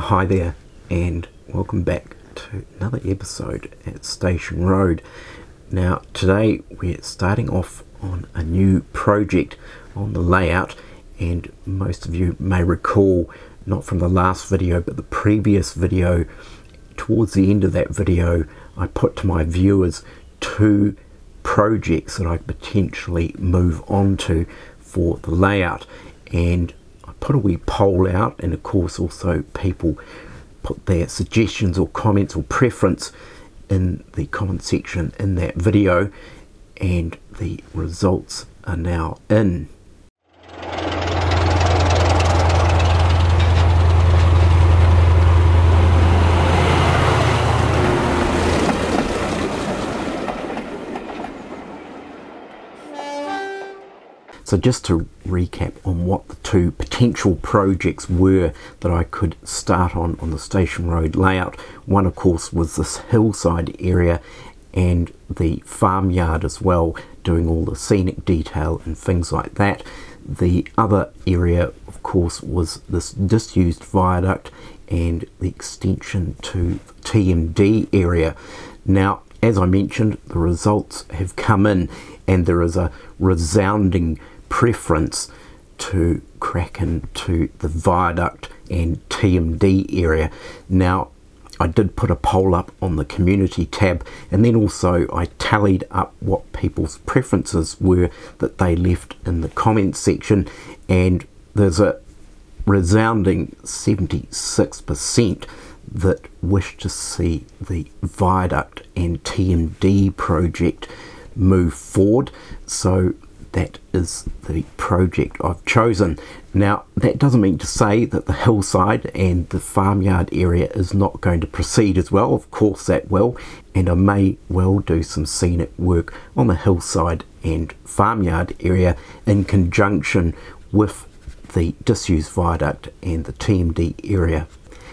Hi there, and welcome back to another episode at Station Road. Now today we're starting off on a new project on the layout, and most of you may recall, not from the last video but the previous video, towards the end of that video I put to my viewers two projects that I potentially move on to for the layout, and I put a wee poll out, and of course also people put their suggestions or comments or preference in the comment section in that video, and the results are now in. So just to recap on what the two potential projects were that I could start on the Station Road layout. One of course was this hillside area and the farmyard as well, doing all the scenic detail and things like that. The other area of course was this disused viaduct and the extension to TMD area. Now as I mentioned, the results have come in and there is a resounding preference to crack into the viaduct and TMD area. Now I did put a poll up on the community tab, and then also I tallied up what people's preferences were that they left in the comments section, and there's a resounding 76% that wish to see the viaduct and TMD project move forward. So that is the project I've chosen. Now that doesn't mean to say that the hillside and the farmyard area is not going to proceed as well. Of course that will, and I may well do some scenic work on the hillside and farmyard area in conjunction with the disused viaduct and the TMD area.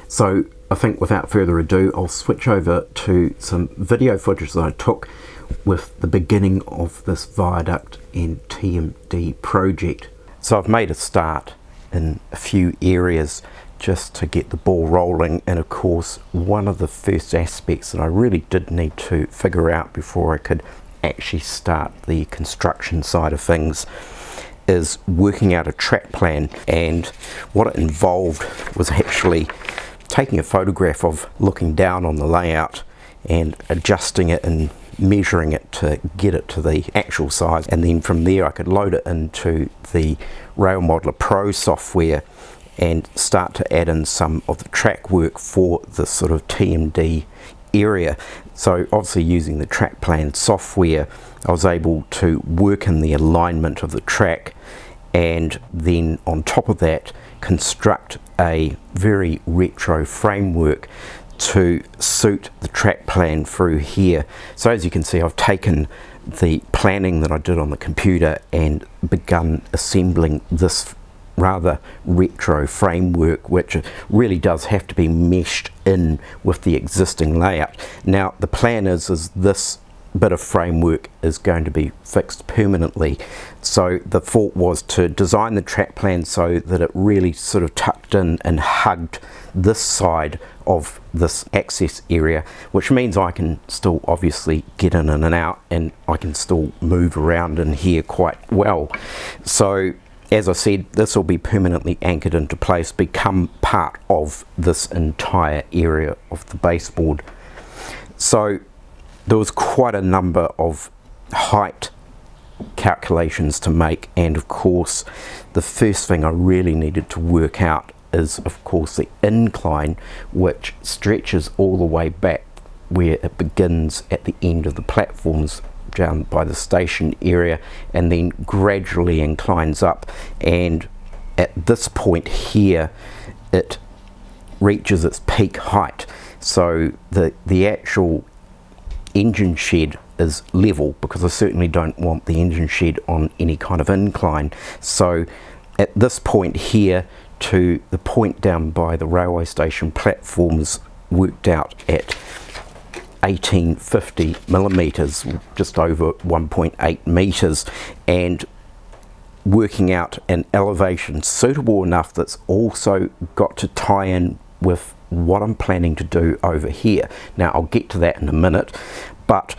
So I think without further ado I'll switch over to some video footage that I took with the beginning of this viaduct and TMD project. So I've made a start in a few areas just to get the ball rolling, and of course one of the first aspects that I really did need to figure out before I could actually start the construction side of things is working out a track plan, and what it involved was actually taking a photograph of looking down on the layout and adjusting it and measuring it to get it to the actual size, and then from there I could load it into the Rail Modeler Pro software and start to add in some of the track work for the sort of TMD area. So obviously using the track plan software I was able to work in the alignment of the track, and then on top of that construct a very retro framework to suit the track plan through here. So as you can see, I've taken the planning that I did on the computer and begun assembling this rather retro framework, which really does have to be meshed in with the existing layout. Now the plan is this bit of framework is going to be fixed permanently, so the thought was to design the track plan so that it really sort of tucked in and hugged this side of this access area, which means I can still obviously get in and out, and I can still move around in here quite well. So as I said, this will be permanently anchored into place, become part of this entire area of the baseboard. So there was quite a number of height calculations to make, and of course the first thing I really needed to work out is of course the incline, which stretches all the way back where it begins at the end of the platforms down by the station area, and then gradually inclines up, and at this point here it reaches its peak height. So the actual engine shed is level, because I certainly don't want the engine shed on any kind of incline. So at this point here to the point down by the railway station platforms worked out at 1850 millimeters, just over 1.8 meters, and working out an elevation suitable enough that's also got to tie in with what I'm planning to do over here. Now I'll get to that in a minute, but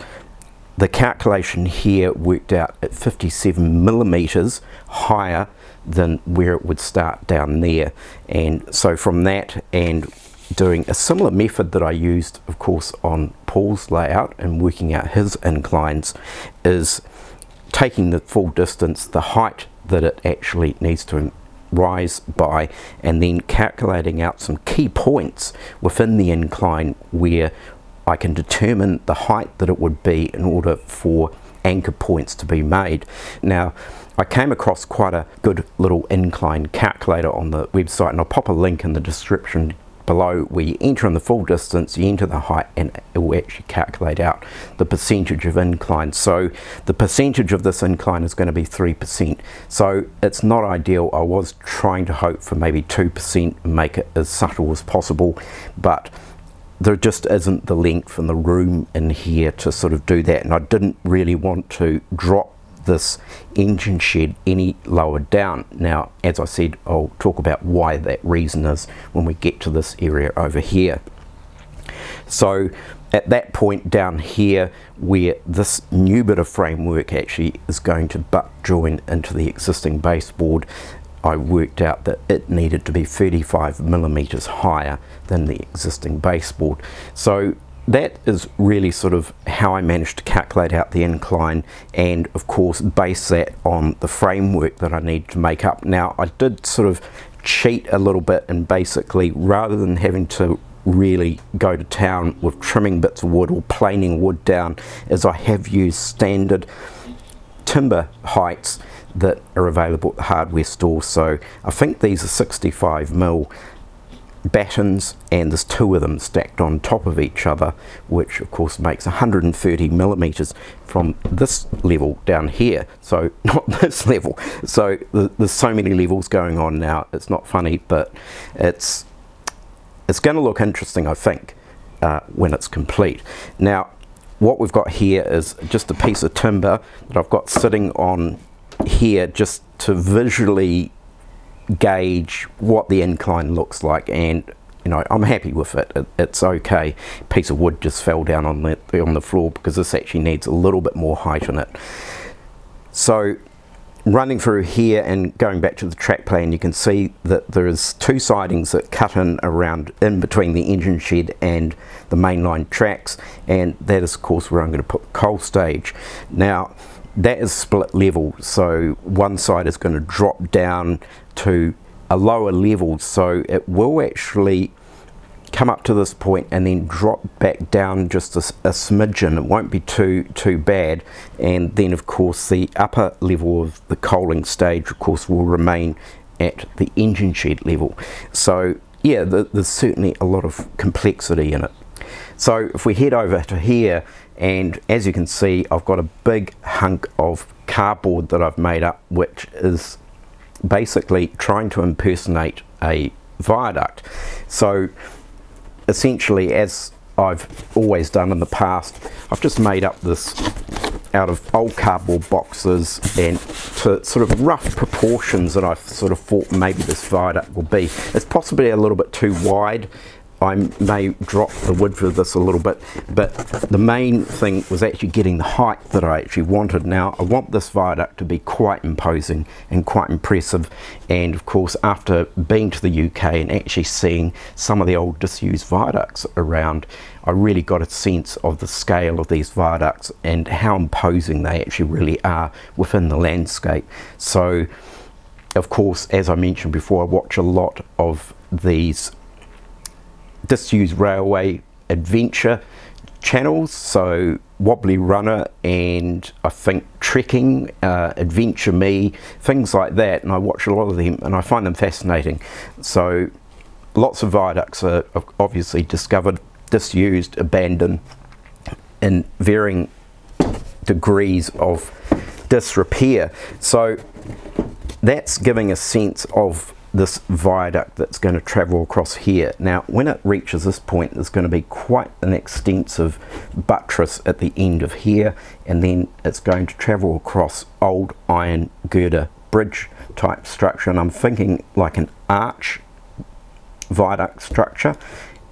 the calculation here worked out at 57 millimeters higher than where it would start down there. And so from that, and doing a similar method that I used of course on Paul's layout and working out his inclines, is taking the full distance, the height that it actually needs to rise by, and then calculating out some key points within the incline where I can determine the height that it would be in order for anchor points to be made. Now I came across quite a good little incline calculator on the website, and I'll pop a link in the description below, where you enter in the full distance, you enter the height, and it will actually calculate out the percentage of incline. So the percentage of this incline is going to be 3%. So it's not ideal. I was trying to hope for maybe 2% and make it as subtle as possible, but there just isn't the length and the room in here to sort of do that, and I didn't really want to drop this engine shed any lower down. Now, as I said, I'll talk about why that reason is when we get to this area over here. So at that point down here, where this new bit of framework actually is going to butt join into the existing baseboard, I worked out that it needed to be 35 millimeters higher than the existing baseboard. So that is really sort of how I managed to calculate out the incline, and of course base that on the framework that I need to make up. Now I did sort of cheat a little bit, and basically, rather than having to really go to town with trimming bits of wood or planing wood down, as I have used standard timber heights that are available at the hardware store. So I think these are 65mm battens, and there's two of them stacked on top of each other, which of course makes 130 millimeters from this level down here. So not this level. So there's so many levels going on now, it's not funny, but it's going to look interesting, I think, when it's complete. Now what we've got here is just a piece of timber that I've got sitting on here just to visually gauge what the incline looks like, and you know, I'm happy with it. It's okay. Piece of wood just fell down on the floor because this actually needs a little bit more height in it. So running through here and going back to the track plan, you can see that there's two sidings that cut in around in between the engine shed and the mainline tracks, and that is of course where I'm going to put the coal stage. Now that is split level, so one side is going to drop down to a lower level, so it will actually come up to this point and then drop back down just a smidgen. It won't be too bad, and then of course the upper level of the coaling stage of course will remain at the engine shed level. So yeah, there's certainly a lot of complexity in it. So if we head over to here, and as you can see, I've got a big hunk of cardboard that I've made up, which is basically trying to impersonate a viaduct. So essentially, as I've always done in the past, I've just made up this out of old cardboard boxes and to sort of rough proportions that I've sort of thought maybe this viaduct will be. It's possibly a little bit too wide. I may drop the width of this a little bit, but the main thing was actually getting the height that I actually wanted. Now I want this viaduct to be quite imposing and quite impressive, and of course after being to the UK and actually seeing some of the old disused viaducts around, I really got a sense of the scale of these viaducts and how imposing they actually really are within the landscape. So of course, as I mentioned before, I watch a lot of these disused railway adventure channels, so Wobbly Runner and I think Trekking, Adventure Me, things like that, and I watch a lot of them and I find them fascinating. So lots of viaducts are obviously discovered, disused, abandoned in varying degrees of disrepair. So that's giving a sense of this viaduct that's going to travel across here. Now when it reaches this point, there's going to be quite an extensive buttress at the end of here, and then it's going to travel across old iron girder bridge type structure, and I'm thinking like an arch viaduct structure,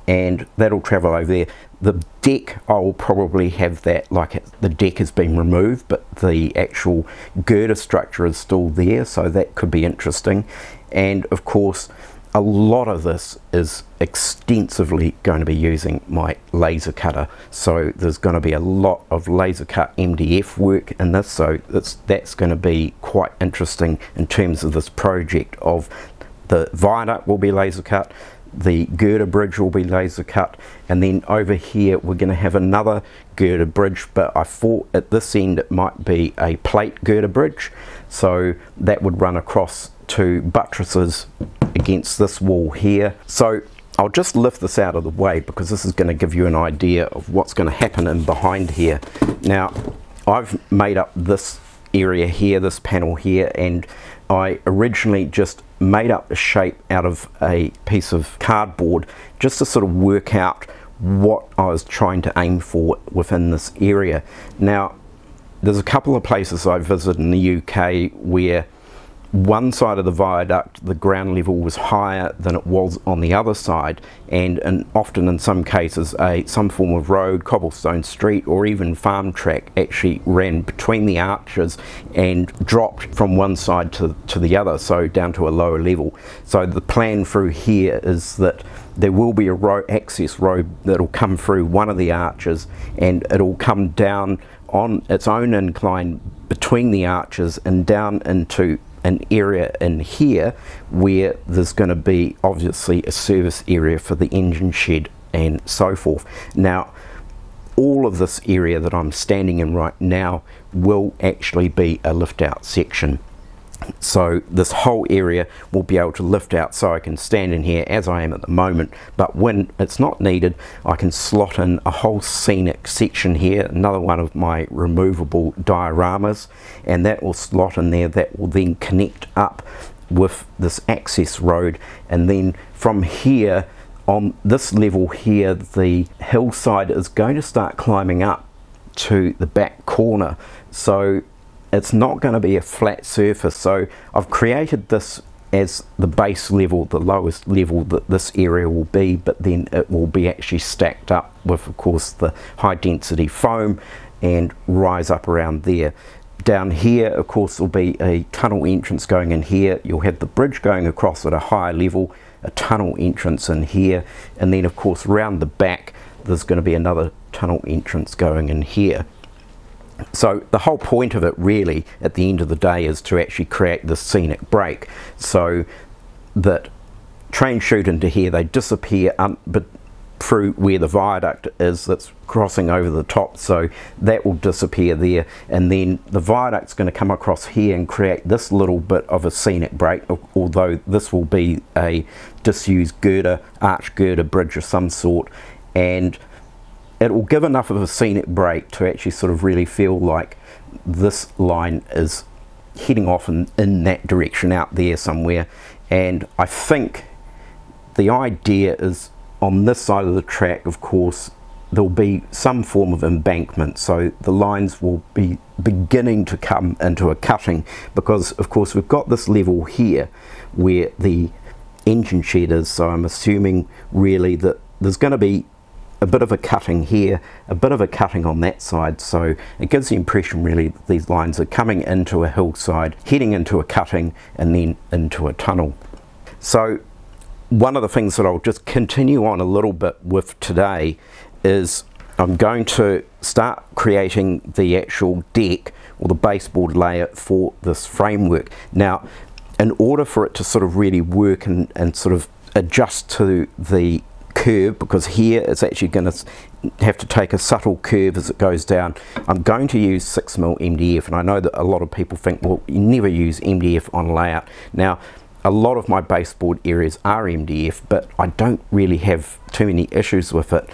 and that'll travel over there. The deck, I'll probably have that like the deck has been removed, but the actual girder structure is still there, so that could be interesting. And of course, a lot of this is extensively going to be using my laser cutter, so there's going to be a lot of laser cut MDF work in this, so that's going to be quite interesting in terms of this project. Of the viaduct will be laser cut, the girder bridge will be laser cut, and then over here we're going to have another girder bridge, but I thought at this end it might be a plate girder bridge, so that would run across to buttresses against this wall here. So I'll just lift this out of the way because this is going to give you an idea of what's going to happen in behind here. Now I've made up this area here, this panel here, and I originally just made up a shape out of a piece of cardboard just to sort of work out what I was trying to aim for within this area. Now there's a couple of places I visited in the UK where one side of the viaduct, the ground level was higher than it was on the other side, and often in some cases some form of road, cobblestone street, or even farm track actually ran between the arches and dropped from one side to the other, so down to a lower level. So the plan through here is that there will be a access road that'll come through one of the arches, and it'll come down on its own incline between the arches and down into an area in here where there's going to be obviously a service area for the engine shed and so forth. Now all of this area that I'm standing in right now will actually be a lift out section. So this whole area will be able to lift out, so I can stand in here as I am at the moment, but when it's not needed I can slot in a whole scenic section here, another one of my removable dioramas, and that will slot in there. That will then connect up with this access road, and then from here on this level here the hillside is going to start climbing up to the back corner, so it's not going to be a flat surface. So I've created this as the base level, the lowest level that this area will be, but then it will be actually stacked up with, of course, the high density foam and rise up around there. Down here, of course, will be a tunnel entrance going in here. You'll have the bridge going across at a higher level, a tunnel entrance in here, and then of course around the back there's going to be another tunnel entrance going in here. So the whole point of it really at the end of the day is to actually create this scenic break, so that trains shoot into here, they disappear but through where the viaduct is that's crossing over the top, so that will disappear there, and then the viaduct's going to come across here and create this little bit of a scenic break, although this will be a disused girder, arch girder bridge of some sort, and it will give enough of a scenic break to actually sort of really feel like this line is heading off in that direction out there somewhere. And I think the idea is on this side of the track, of course, there'll be some form of embankment, so the lines will be beginning to come into a cutting, because of course we've got this level here where the engine shed is, so I'm assuming really that there's going to be a bit of a cutting here, a bit of a cutting on that side, so it gives the impression really that these lines are coming into a hillside, heading into a cutting, and then into a tunnel. So one of the things that I'll just continue on a little bit with today is I'm going to start creating the actual deck or the baseboard layer for this framework. Now in order for it to sort of really work and sort of adjust to the curve, because here it's actually going to have to take a subtle curve as it goes down, I'm going to use 6mm MDF, and I know that a lot of people think, well, you never use MDF on layout. Now a lot of my baseboard areas are MDF, but I don't really have too many issues with it.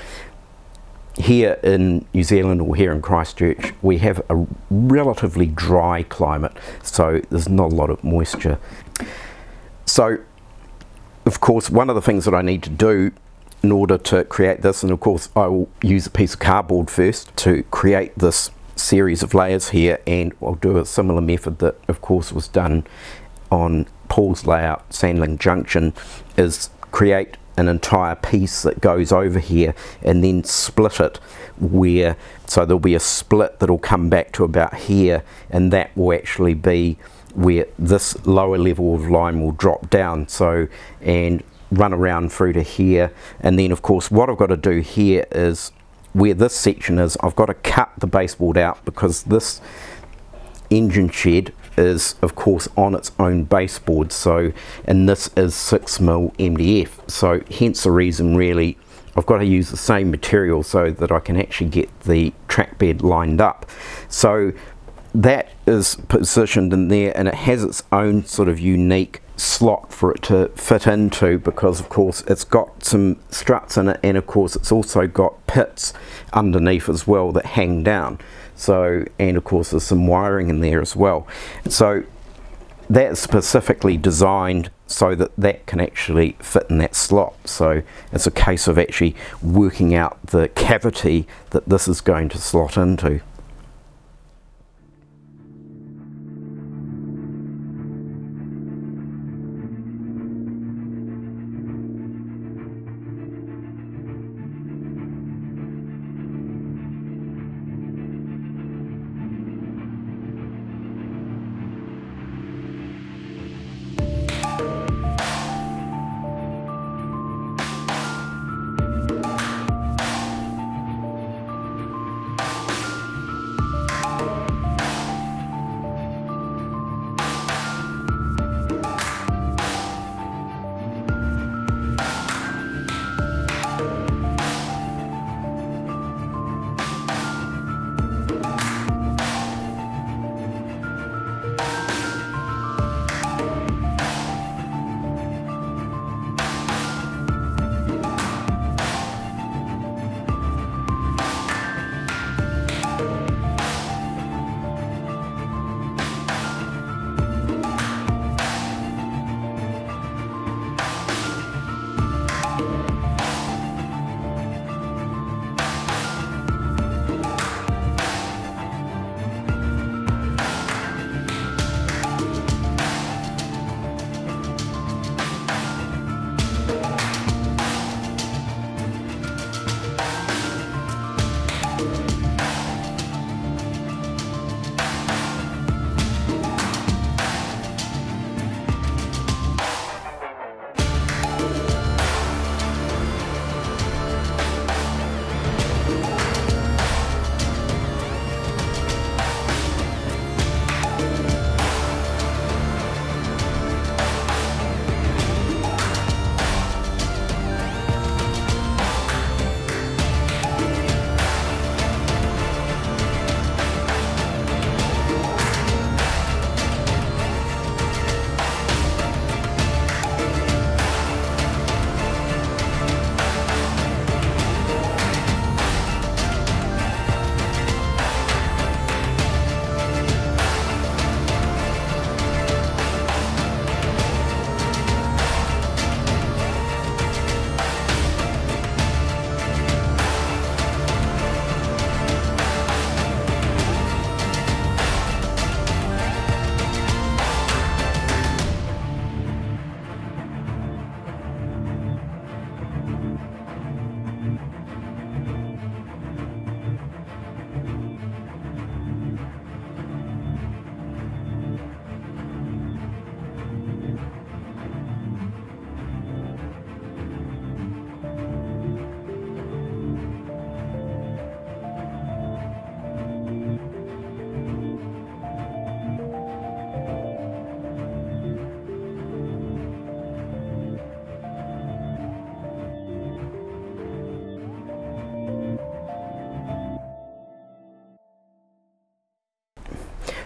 Here in New Zealand, or here in Christchurch, we have a relatively dry climate, so there's not a lot of moisture. So of course one of the things that I need to do in order to create this, and of course I will use a piece of cardboard first to create this series of layers here, and I'll do a similar method that of course was done on Paul's layout, Sandling Junction, is create an entire piece that goes over here and then split it where, so there'll be a split that'll come back to about here, and that will actually be where this lower level of line will drop down, so, and run around through to here. And then of course what I've got to do here is where this section is, I've got to cut the baseboard out, because this engine shed is of course on its own baseboard, so, and this is 6mm MDF, so hence the reason really I've got to use the same material so that I can actually get the track bed lined up. So that is positioned in there, and it has its own sort of unique slot for it to fit into, because of course it's got some struts in it, and of course it's also got pits underneath as well that hang down. So, and of course there's some wiring in there as well. So that's specifically designed so that that can actually fit in that slot. So it's a case of actually working out the cavity that this is going to slot into.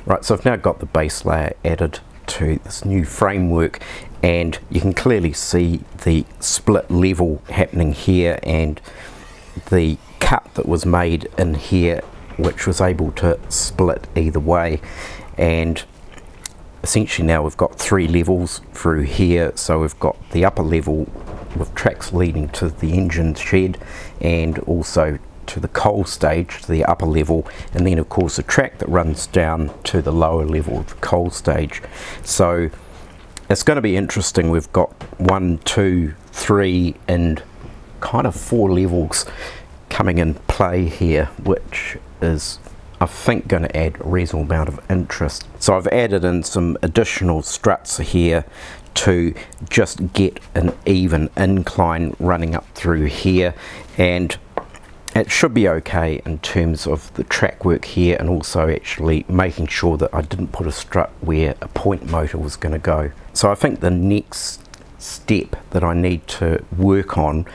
Right, so I've now got the base layer added to this new framework, and you can clearly see the split level happening here and the cut that was made in here, which was able to split either way. And essentially now we've got 3 levels through here. So we've got the upper level with tracks leading to the engine shed, and also to the coal stage, to the upper level, and then of course a track that runs down to the lower level of the coal stage. So it's going to be interesting. We've got 1, 2, 3 and kind of 4 levels coming in play here, which is, I think, going to add a reasonable amount of interest. So I've added in some additional struts here to just get an even incline running up through here, and it should be okay in terms of the track work here, and also actually making sure that I didn't put a strut where a point motor was going to go. So I think the next step that I need to work on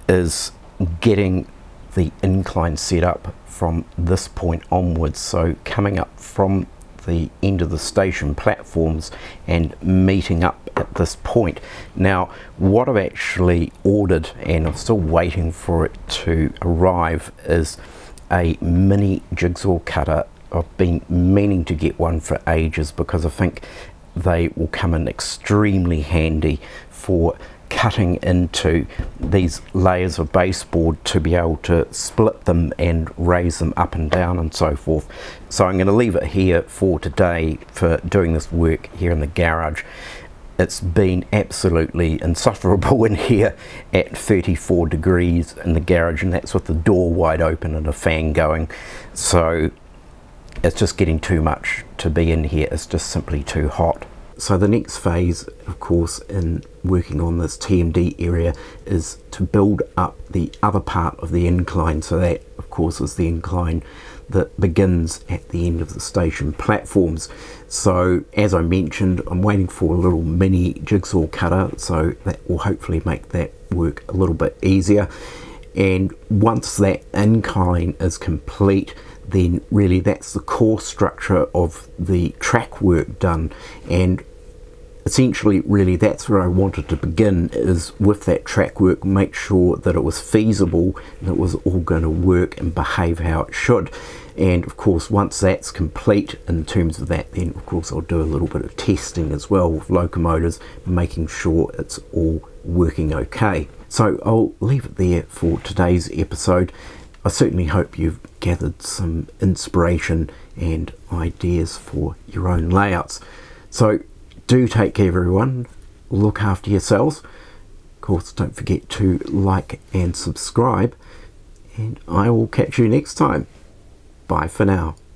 is getting the incline set up from this point onwards, so coming up from the end of the station platforms and meeting up at this point. Now, what I've actually ordered, and I'm still waiting for it to arrive, is a mini jigsaw cutter. I've been meaning to get one for ages because I think they will come in extremely handy for cutting into these layers of baseboard to be able to split them and raise them up and down and so forth. So I'm going to leave it here for today for doing this work here in the garage. It's been absolutely insufferable in here at 34 degrees in the garage, and that's with the door wide open and a fan going. So it's just getting too much to be in here. It's just simply too hot. So the next phase, of course, in working on this TMD area is to build up the other part of the incline. So that, of course, is the incline that begins at the end of the station platforms. So as I mentioned, I'm waiting for a little mini jigsaw cutter, so that will hopefully make that work a little bit easier. And once that incline is complete, then really that's the core structure of the track work done. And essentially really that's where I wanted to begin, is with that track work, make sure that it was feasible and it was all going to work and behave how it should. And of course, once that's complete in terms of that, then of course I'll do a little bit of testing as well with locomotives, making sure it's all working okay. So I'll leave it there for today's episode. I certainly hope you've gathered some inspiration and ideas for your own layouts. So do take care, everyone. Look after yourselves. Of course, don't forget to like and subscribe. And I will catch you next time. Bye for now.